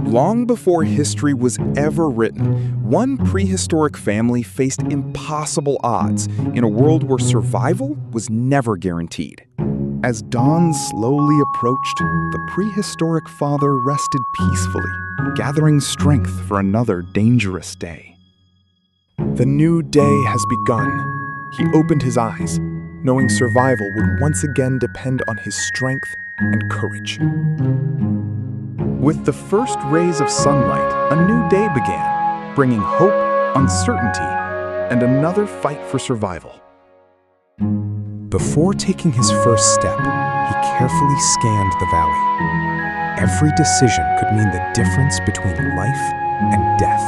Long before history was ever written, one prehistoric family faced impossible odds in a world where survival was never guaranteed. As dawn slowly approached, the prehistoric father rested peacefully, gathering strength for another dangerous day. The new day has begun. He opened his eyes, knowing survival would once again depend on his strength and courage. With the first rays of sunlight, a new day began, bringing hope, uncertainty, and another fight for survival. Before taking his first step, he carefully scanned the valley. Every decision could mean the difference between life and death.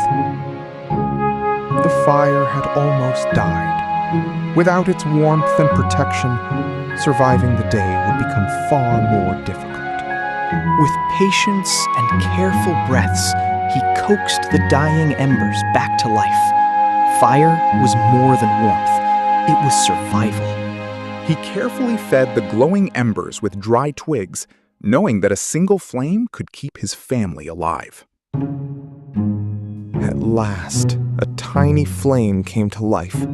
The fire had almost died. Without its warmth and protection, surviving the day would become far more difficult. With patience and careful breaths, he coaxed the dying embers back to life. Fire was more than warmth. It was survival. He carefully fed the glowing embers with dry twigs, knowing that a single flame could keep his family alive. At last, a tiny flame came to life.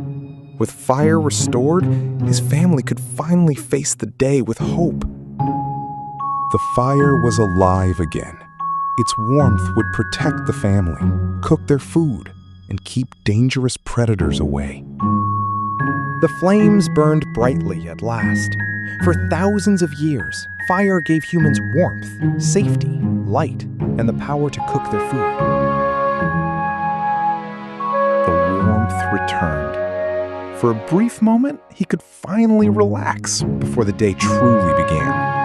With fire restored, his family could finally face the day with hope. The fire was alive again. Its warmth would protect the family, cook their food, and keep dangerous predators away. The flames burned brightly at last. For thousands of years, fire gave humans warmth, safety, light, and the power to cook their food. The warmth returned. For a brief moment, he could finally relax before the day truly began.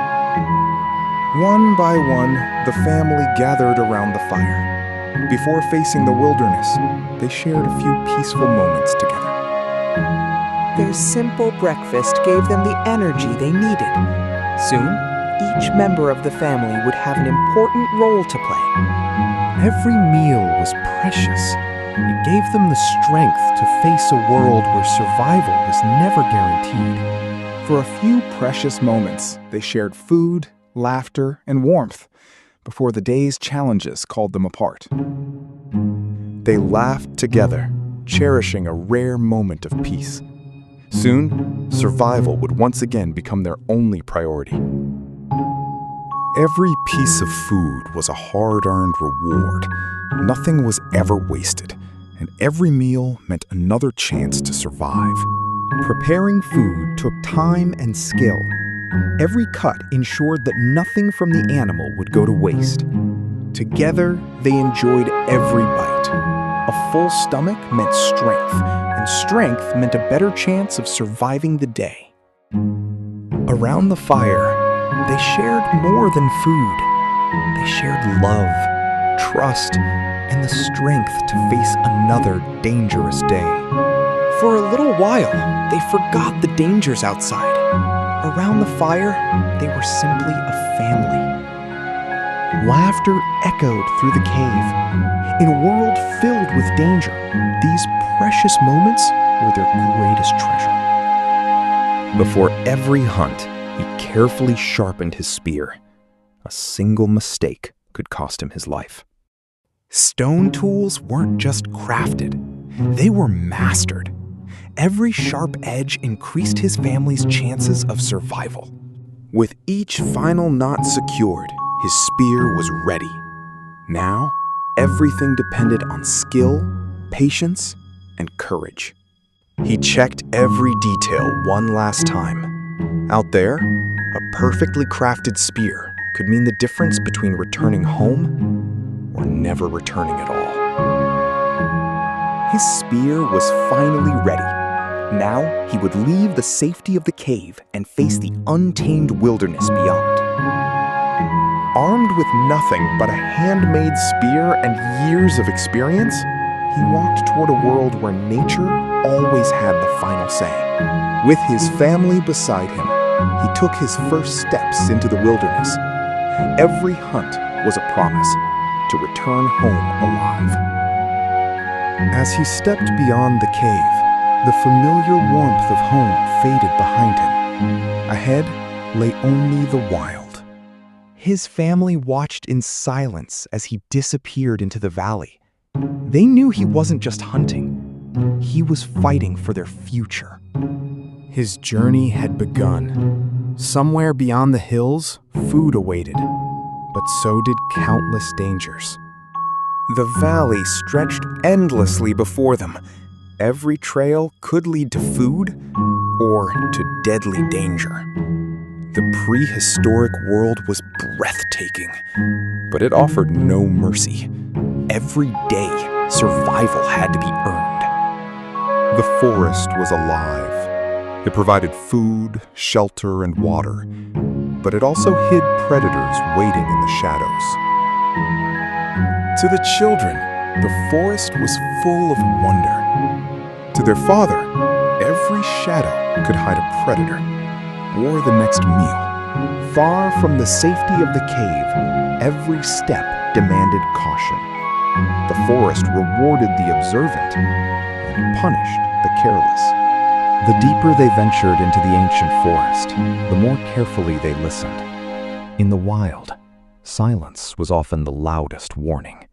One by one, the family gathered around the fire. Before facing the wilderness, they shared a few peaceful moments together. Their simple breakfast gave them the energy they needed. Soon, each member of the family would have an important role to play. Every meal was precious. It gave them the strength to face a world where survival was never guaranteed. For a few precious moments, they shared food, laughter, and warmth before the day's challenges called them apart. They laughed together, cherishing a rare moment of peace. Soon, survival would once again become their only priority. Every piece of food was a hard-earned reward. Nothing was ever wasted, and every meal meant another chance to survive. Preparing food took time and skill. Every cut ensured that nothing from the animal would go to waste. Together, they enjoyed every bite. A full stomach meant strength, and strength meant a better chance of surviving the day. Around the fire, they shared more than food. They shared love, trust, and the strength to face another dangerous day. For a little while, they forgot the dangers outside. Around the fire, they were simply a family. Laughter echoed through the cave. In a world filled with danger, these precious moments were their greatest treasure. Before every hunt, he carefully sharpened his spear. A single mistake could cost him his life. Stone tools weren't just crafted, they were mastered. Every sharp edge increased his family's chances of survival. With each final knot secured, his spear was ready. Now, everything depended on skill, patience, and courage. He checked every detail one last time. Out there, a perfectly crafted spear could mean the difference between returning home or never returning at all. His spear was finally ready. Now he would leave the safety of the cave and face the untamed wilderness beyond. Armed with nothing but a handmade spear and years of experience, he walked toward a world where nature always had the final say. With his family beside him, he took his first steps into the wilderness. Every hunt was a promise to return home alive. As he stepped beyond the cave, the familiar warmth of home faded behind him. Ahead lay only the wild. His family watched in silence as he disappeared into the valley. They knew he wasn't just hunting. He was fighting for their future. His journey had begun. Somewhere beyond the hills, food awaited, but so did countless dangers. The valley stretched endlessly before them. Every trail could lead to food or to deadly danger. The prehistoric world was breathtaking, but it offered no mercy. Every day, survival had to be earned. The forest was alive. It provided food, shelter, and water, but it also hid predators waiting in the shadows. To the children, the forest was full of wonder. To their father, every shadow could hide a predator or the next meal. Far from the safety of the cave, every step demanded caution. The forest rewarded the observant and punished the careless. The deeper they ventured into the ancient forest, the more carefully they listened. In the wild, silence was often the loudest warning.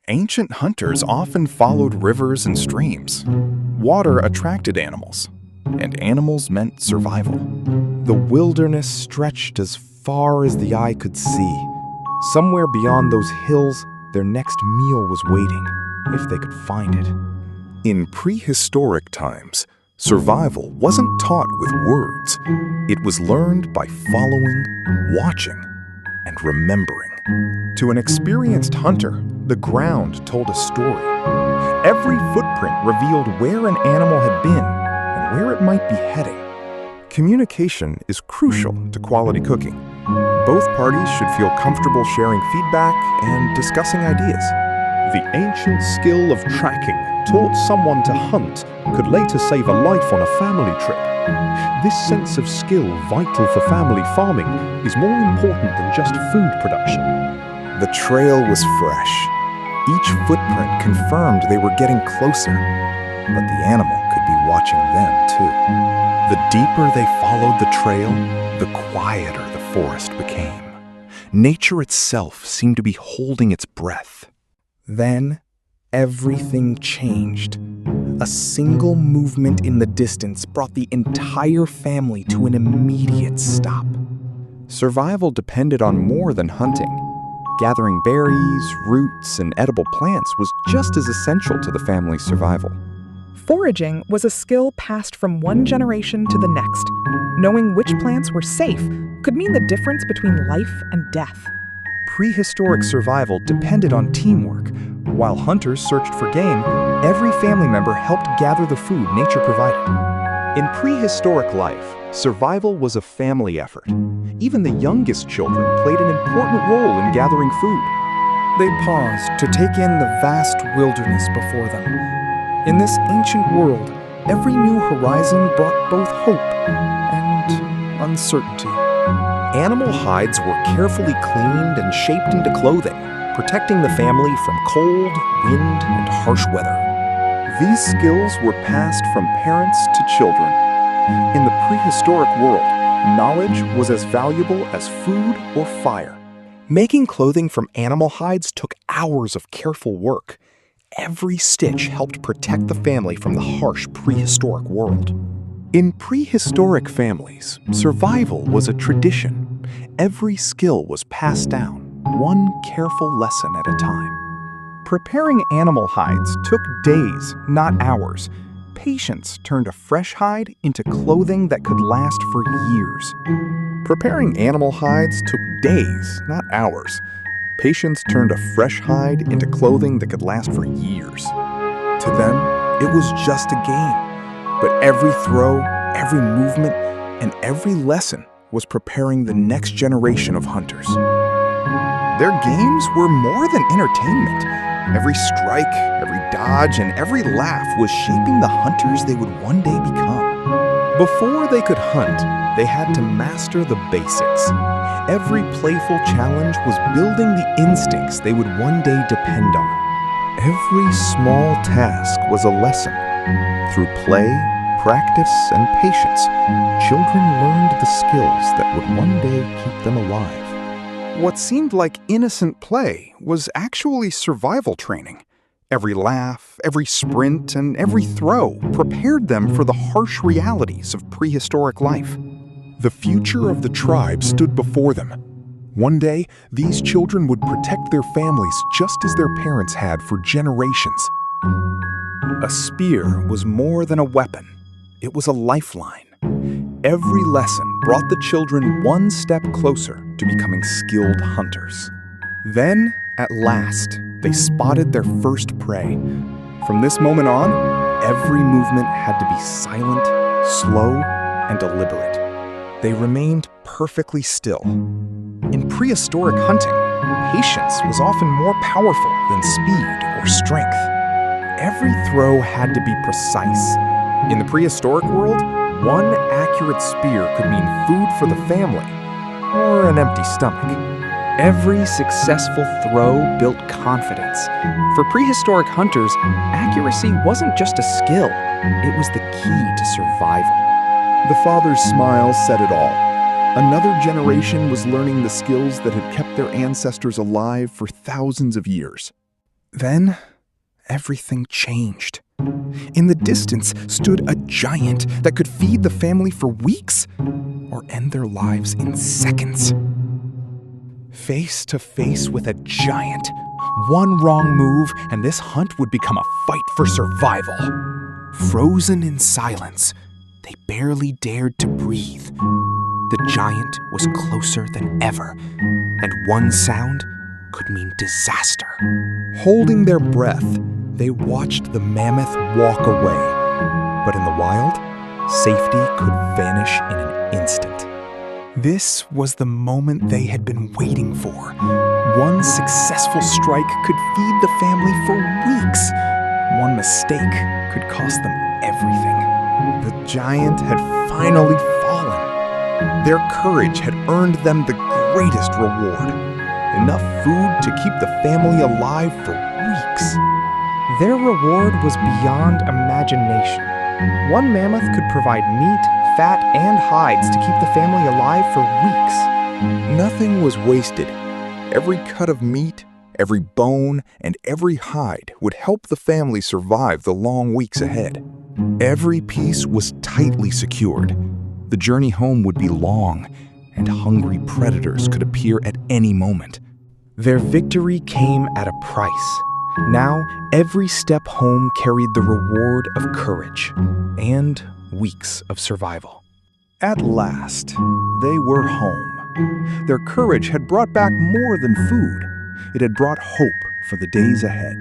Ancient hunters often followed rivers and streams. Water attracted animals, and animals meant survival. The wilderness stretched as far as the eye could see. Somewhere beyond those hills, their next meal was waiting, if they could find it. In prehistoric times, survival wasn't taught with words. It was learned by following, watching, and remembering. To an experienced hunter, the ground told a story. Every footprint revealed where an animal had been and where it might be heading. Communication is crucial to quality cooking. Both parties should feel comfortable sharing feedback and discussing ideas. The ancient skill of tracking taught someone to hunt could later save a life on a family trip. This sense of skill vital for family farming is more important than just food production. The trail was fresh. Each footprint confirmed they were getting closer, but the animal could be watching them too. The deeper they followed the trail, the quieter the forest became. Nature itself seemed to be holding its breath. Then, everything changed. A single movement in the distance brought the entire family to an immediate stop. Survival depended on more than hunting. Gathering berries, roots, and edible plants was just as essential to the family's survival. Foraging was a skill passed from one generation to the next. Knowing which plants were safe could mean the difference between life and death. Prehistoric survival depended on teamwork. While hunters searched for game, every family member helped gather the food nature provided. In prehistoric life, survival was a family effort. Even the youngest children played an important role in gathering food. They paused to take in the vast wilderness before them. In this ancient world, every new horizon brought both hope and uncertainty. Animal hides were carefully cleaned and shaped into clothing, protecting the family from cold, wind, and harsh weather. These skills were passed from parents to children. In the prehistoric world, knowledge was as valuable as food or fire. Making clothing from animal hides took hours of careful work. Every stitch helped protect the family from the harsh prehistoric world. In prehistoric families, survival was a tradition. Every skill was passed down, one careful lesson at a time. Preparing animal hides took days, not hours. Patience turned a fresh hide into clothing that could last for years. Preparing animal hides took days, not hours. Patience turned a fresh hide into clothing that could last for years. To them, it was just a game. But every throw, every movement, and every lesson was preparing the next generation of hunters. Their games were more than entertainment. Every strike, every dodge, and every laugh was shaping the hunters they would one day become. Before they could hunt, they had to master the basics. Every playful challenge was building the instincts they would one day depend on. Every small task was a lesson. Through play, practice, and patience, children learned the skills that would one day keep them alive. What seemed like innocent play was actually survival training. Every laugh, every sprint, and every throw prepared them for the harsh realities of prehistoric life. The future of the tribe stood before them. One day, these children would protect their families just as their parents had for generations. A spear was more than a weapon. It was a lifeline. Every lesson brought the children one step closer to becoming skilled hunters. Then, at last, they spotted their first prey. From this moment on, every movement had to be silent, slow, and deliberate. They remained perfectly still. In prehistoric hunting, patience was often more powerful than speed or strength. Every throw had to be precise. In the prehistoric world, one accurate spear could mean food for the family or an empty stomach. Every successful throw built confidence. For prehistoric hunters, accuracy wasn't just a skill, it was the key to survival. The father's smile said it all. Another generation was learning the skills that had kept their ancestors alive for thousands of years. Then, everything changed. In the distance stood a giant that could feed the family for weeks or end their lives in seconds. Face to face with a giant, one wrong move and this hunt would become a fight for survival. Frozen in silence, they barely dared to breathe. The giant was closer than ever, and one sound could mean disaster. Holding their breath, they watched the mammoth walk away. But in the wild, safety could vanish in an instant. This was the moment they had been waiting for. One successful strike could feed the family for weeks. One mistake could cost them everything. The giant had finally fallen. Their courage had earned them the greatest reward. Enough food to keep the family alive for weeks. Their reward was beyond imagination. One mammoth could provide meat, fat, and hides to keep the family alive for weeks. Nothing was wasted. Every cut of meat, every bone, and every hide would help the family survive the long weeks ahead. Every piece was tightly secured. The journey home would be long, and hungry predators could appear at any moment. Their victory came at a price. Now, every step home carried the reward of courage and weeks of survival. At last, they were home. Their courage had brought back more than food. It had brought hope for the days ahead.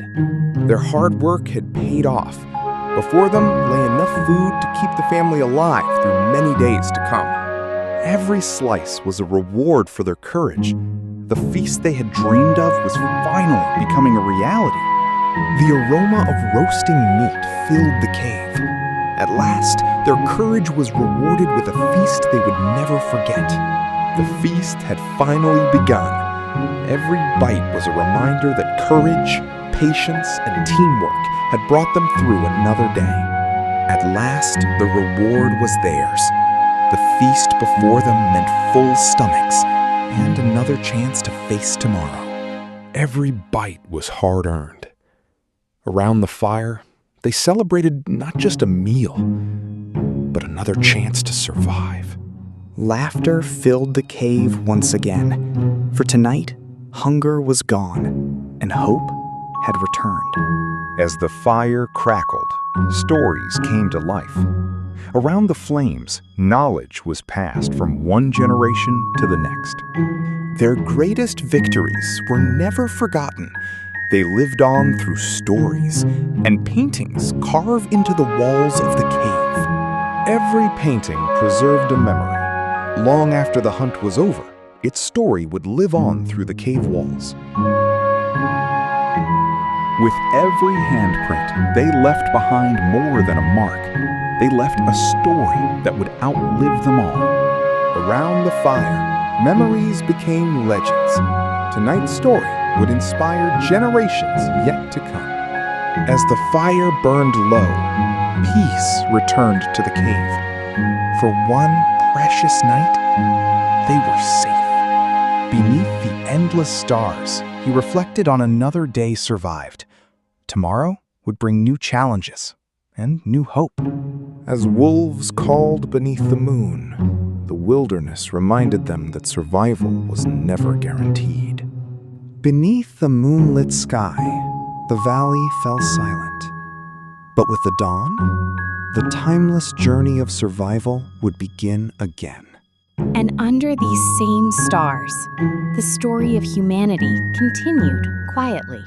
Their hard work had paid off. Before them lay enough food to keep the family alive through many days to come. Every slice was a reward for their courage. The feast they had dreamed of was finally becoming a reality. The aroma of roasting meat filled the cave. At last, their courage was rewarded with a feast they would never forget. The feast had finally begun. Every bite was a reminder that courage, patience, and teamwork had brought them through another day. At last, the reward was theirs. The feast before them meant full stomachs and another chance to face tomorrow. Every bite was hard-earned. Around the fire, they celebrated not just a meal, but another chance to survive. Laughter filled the cave once again. For tonight, hunger was gone, and hope had returned. As the fire crackled, stories came to life. Around the flames, knowledge was passed from one generation to the next. Their greatest victories were never forgotten. They lived on through stories, and paintings carved into the walls of the cave. Every painting preserved a memory. Long after the hunt was over, its story would live on through the cave walls. With every handprint, they left behind more than a mark. They left a story that would outlive them all. Around the fire, memories became legends. Tonight's story would inspire generations yet to come. As the fire burned low, peace returned to the cave. For one precious night, they were safe. Beneath the endless stars, he reflected on another day survived. Tomorrow would bring new challenges and new hope. As wolves called beneath the moon, the wilderness reminded them that survival was never guaranteed. Beneath the moonlit sky, the valley fell silent. But with the dawn, the timeless journey of survival would begin again. And under these same stars, the story of humanity continued quietly.